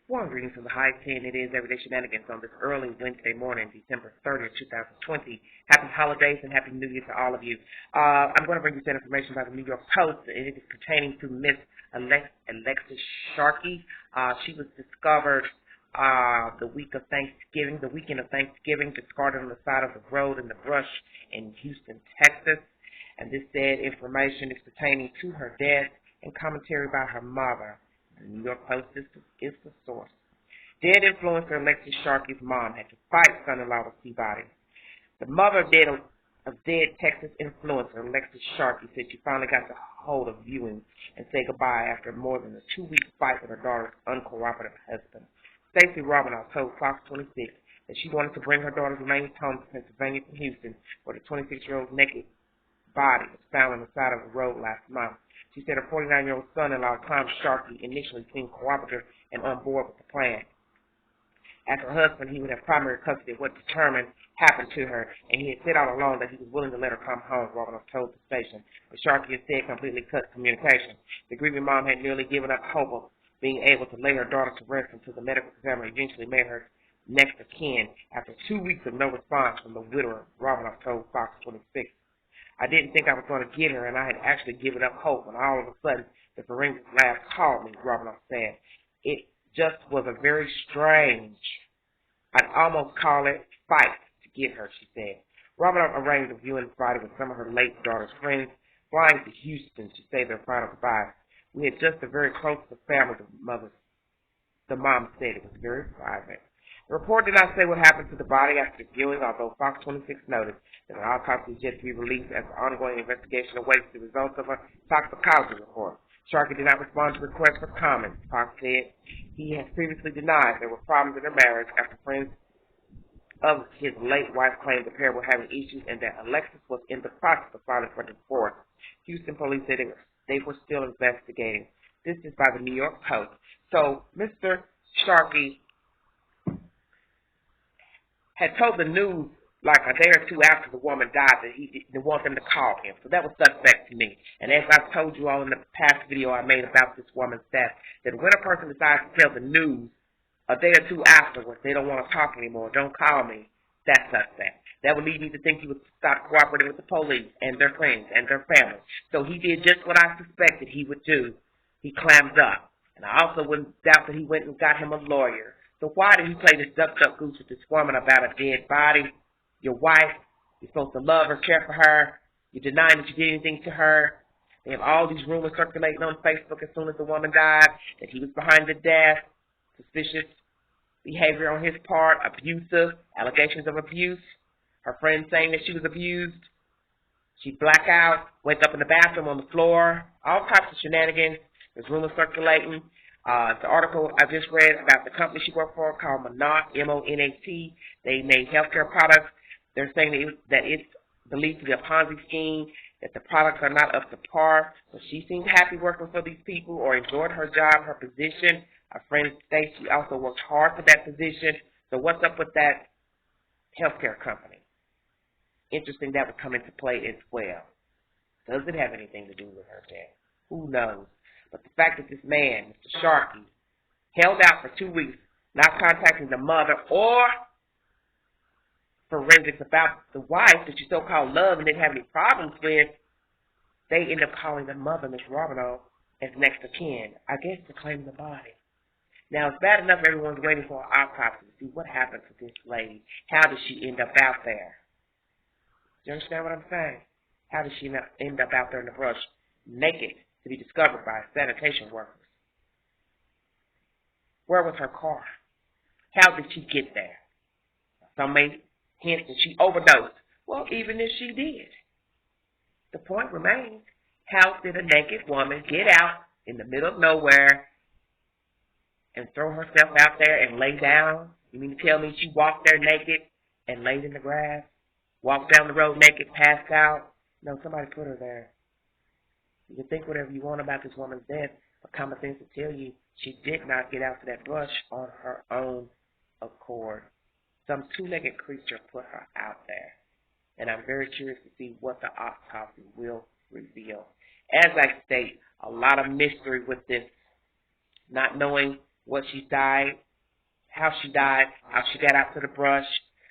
Warm greetings from the high 10. It is Everyday Shenanigans on this early Wednesday morning, December 30th, 2020. Happy holidays and Happy New Year to all of you. I'm going to bring you some information about the New York Post, and it is pertaining to Miss Alexis Sharkey. She was discovered the weekend of Thanksgiving, discarded on the side of the road in the brush in Houston, Texas. And this said information is pertaining to her death and commentary by her mother. The New York Post is the source. Dead influencer Alexis Sharkey's mom had to fight son-in-law to see bodies. The mother of dead Texas influencer Alexis Sharkey said she finally got the hold of viewing and say goodbye after more than a 2-week fight with her daughter's uncooperative husband. Stacey Robinoff told Fox 26 that she wanted to bring her daughter's remains home to Pennsylvania from Houston, where the 26-year-old's naked body was found on the side of the road last month. She said her 49-year-old son-in-law, Tom Sharkey, initially seemed cooperative and on board with the plan. As her husband, he would have primary custody of what determined happened to her, and he had said all along that he was willing to let her come home, Robinoff told the station. But Sharkey instead completely cut communication. The grieving mom had nearly given up hope of being able to lay her daughter to rest until the medical examiner eventually made her next of kin after 2 weeks of no response from the widower, Robinoff told Fox 26. I didn't think I was going to get her, and I had actually given up hope when all of a sudden the forensic lab called me, Robinoff said. It just was a very strange, I'd almost call it fight to get her, she said. Robinoff arranged a viewing Friday with some of her late daughter's friends, flying to Houston to say their final goodbyes. We had just a very close family, the mom said. It was very private. The report did not say what happened to the body after the viewing, although Fox 26 noted that an autopsy is yet to be released as the ongoing investigation awaits the results of a toxicology report. Sharkey did not respond to requests for comment. Fox said he has previously denied there were problems in their marriage after friends of his late wife claimed the pair were having issues and that Alexis was in the process of filing for divorce. Houston police said they were still investigating. This is by the New York Post. So Mr. Sharkey had told the news like a day or two after the woman died that he didn't want them to call him. So that was suspect to me. And as I've told you all in the past video I made about this woman's death, that when a person decides to tell the news a day or two afterwards, they don't want to talk anymore, don't call me, that's suspect. That would lead me to think he would stop cooperating with the police and their friends and their family. So he did just what I suspected he would do. He clammed up. And I also wouldn't doubt that he went and got him a lawyer. So why did he play this duck goose with this woman about a dead body? Your wife, you're supposed to love her, care for her. You're denying that you did anything to her. They have all these rumors circulating on Facebook as soon as the woman died, that he was behind the death, suspicious behavior on his part, abusive, allegations of abuse, her friend saying that she was abused. She'd black out, wake up in the bathroom on the floor, all types of shenanigans. There's rumors circulating. The article I just read about the company she worked for called Monat, M-O-N-A-T. They made healthcare products. They're saying that it's believed to be a Ponzi scheme, that the products are not up to par. So she seemed happy working for these people or enjoyed her job, her position. Her friend Stacey also worked hard for that position. So what's up with that healthcare company? Interesting that would come into play as well. Does it have anything to do with her death? Who knows? But the fact that this man, Mr. Sharkey, held out for 2 weeks, not contacting the mother or forensics about the wife that you so-called love and didn't have any problems with, they end up calling the mother, Miss Robinoff, as next of kin, I guess to claim the body. Now, it's bad enough everyone's waiting for an autopsy to see what happened to this lady. How did she end up out there? Do you understand what I'm saying? How did she end up out there in the brush, naked, to be discovered by sanitation workers? Where was her car? How did she get there? Some may hint that she overdosed. Well, even if she did, the point remains, how did a naked woman get out in the middle of nowhere and throw herself out there and lay down? You mean to tell me she walked there naked and laid in the grass? Walked down the road naked, passed out? No, somebody put her there. You can think whatever you want about this woman's death, but common sense will tell you she did not get out to that brush on her own accord. Some two-legged creature put her out there. And I'm very curious to see what the autopsy will reveal. As I state, a lot of mystery with this, not knowing what she died, how she died, how she got out to the brush,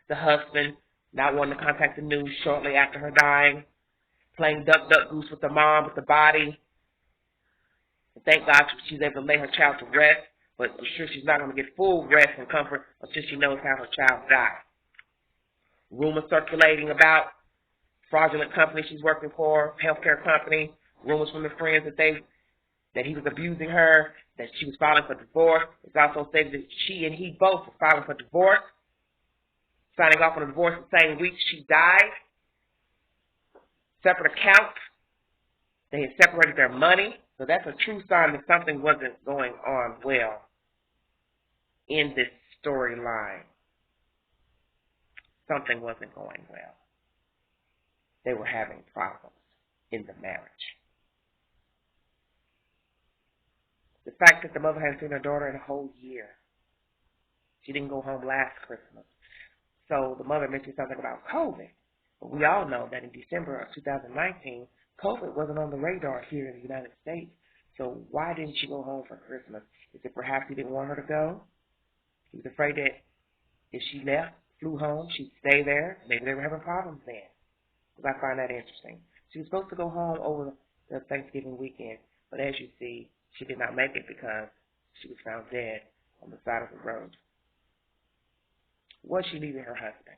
the husband not wanting to contact the news shortly after her dying, playing duck, duck, goose with the mom, with the body. And thank God she's able to lay her child to rest, but I'm sure she's not going to get full rest and comfort until she knows how her child died. Rumors circulating about fraudulent company she's working for, healthcare company, rumors from the friends that he was abusing her, that she was filing for divorce. It's also stated that she and he both were filing for divorce, signing off on a divorce the same week she died. Separate accounts. They had separated their money. So that's a true sign that something wasn't going on well in this storyline. Something wasn't going well. They were having problems in the marriage. The fact that the mother hadn't seen her daughter in a whole year. She didn't go home last Christmas. So the mother mentioned something about COVID. But we all know that in December of 2019, COVID wasn't on the radar here in the United States. So why didn't she go home for Christmas? Is it perhaps he didn't want her to go? He was afraid that if she left, flew home, she'd stay there. Maybe they were having problems then. Because I find that interesting. She was supposed to go home over the Thanksgiving weekend. But as you see, she did not make it because she was found dead on the side of the road. Was she leaving her husband?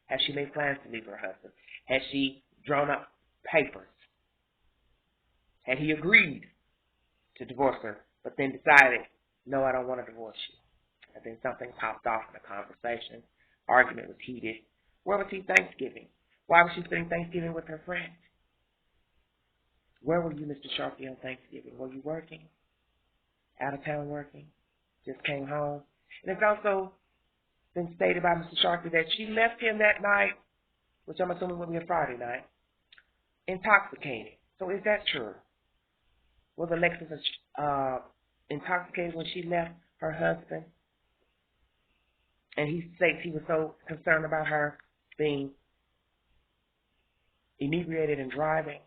Has she made plans to leave her husband? Has she drawn up papers? Had he agreed to divorce her, but then decided, no, I don't want to divorce you? And then something popped off in the conversation. Argument was heated. Where was he Thanksgiving? Why was she spending Thanksgiving with her friends? Where were you, Mr. Sharkey, on Thanksgiving? Were you working? Out of town working? Just came home? And it's also been stated by Mr. Sharkey that she left him that night, which I'm assuming will be a Friday night, intoxicated. So is that true? Was Alexis intoxicated when she left her husband? And he states he was so concerned about her being inebriated and driving.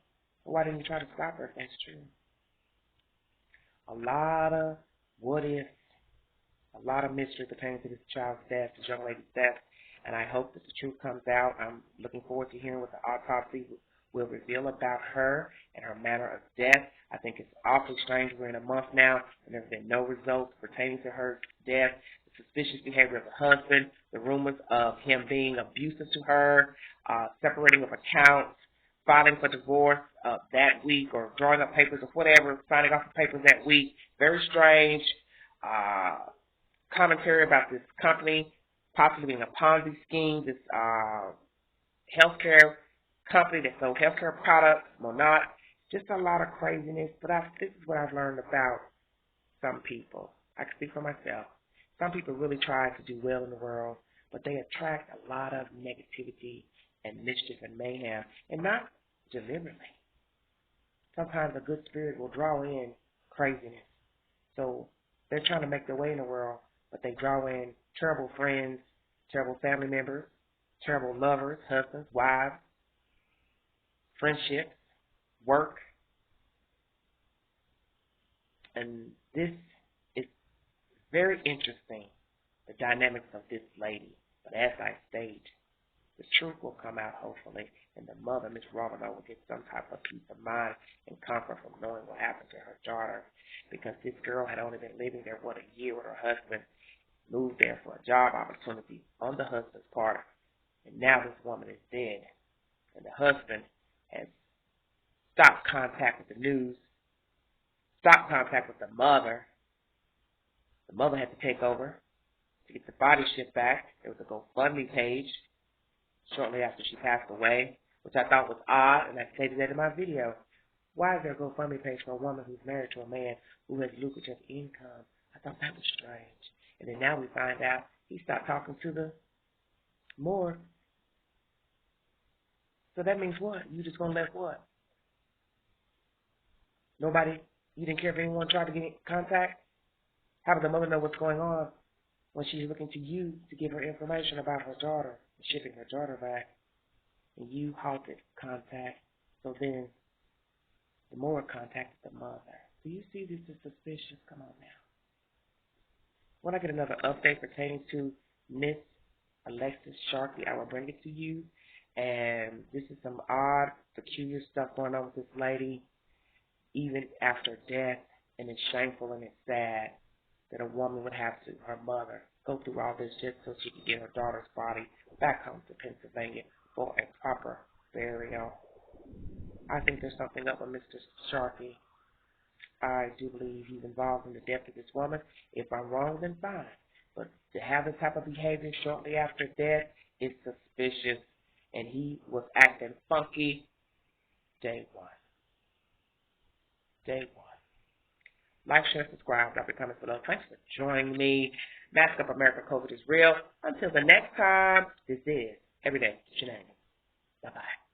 Why didn't he try to stop her if that's true? A lot of what ifs, a lot of mystery pertaining to this child's death, this young lady's death, and I hope that the truth comes out. I'm looking forward to hearing what the autopsy will reveal about her and her manner of death. I think it's awfully strange. We're in a month now, and there have been no results pertaining to her death. The suspicious behavior of the husband, the rumors of him being abusive to her, separating of accounts, filing for divorce that week, or drawing up papers or whatever, signing off the papers that week. Very strange. Commentary about this company possibly being a Ponzi scheme, this healthcare company that sold healthcare products, or not. Just a lot of craziness. But this is what I've learned about some people. I can speak for myself. Some people really try to do well in the world, but they attract a lot of negativity and mischief and mayhem, and not deliberately. Sometimes a good spirit will draw in craziness. So they're trying to make their way in the world, but they draw in terrible friends, terrible family members, terrible lovers, husbands, wives, friendships, work. And this is very interesting, the dynamics of this lady. But as I state, the truth will come out hopefully, and the mother, Miss Robinette, will get some type of peace of mind and comfort from knowing what happened to her daughter, because this girl had only been living there, a year with her husband, moved there for a job opportunity on the husband's part, and now this woman is dead, and the husband has stopped contact with the news, stopped contact with the mother. The mother had to take over to get the body shipped back. There was a GoFundMe page shortly after she passed away, which I thought was odd, and I stated that in my video. Why is there a GoFundMe page for a woman who's married to a man who has lucrative income? I thought that was strange. And then now we find out he stopped talking to the morgue. So that means what? You just gonna let what? Nobody, you didn't care if anyone tried to get in contact? How did the mother know what's going on when she's looking to you to give her information about her daughter, shipping her daughter back, and you halted contact? So then the morgue contacted the mother. Do you see this as suspicious? Come on now. When I get another update pertaining to Miss Alexis Sharkey, I will bring it to you. And this is some odd, peculiar stuff going on with this lady, even after death. And it's shameful and it's sad that a woman would have to, her mother, go through all this just so she could get her daughter's body back home to Pennsylvania for a proper burial. I think there's something up with Mr. Sharkey. I do believe he's involved in the death of this woman. If I'm wrong, then fine. But to have this type of behavior shortly after death is suspicious, and he was acting funky day one. Day one. Like, share, subscribe, drop your comments below. Thanks for joining me. Mask Up America, COVID is real. Until the next time, this is Everyday Shenanigans. Bye-bye.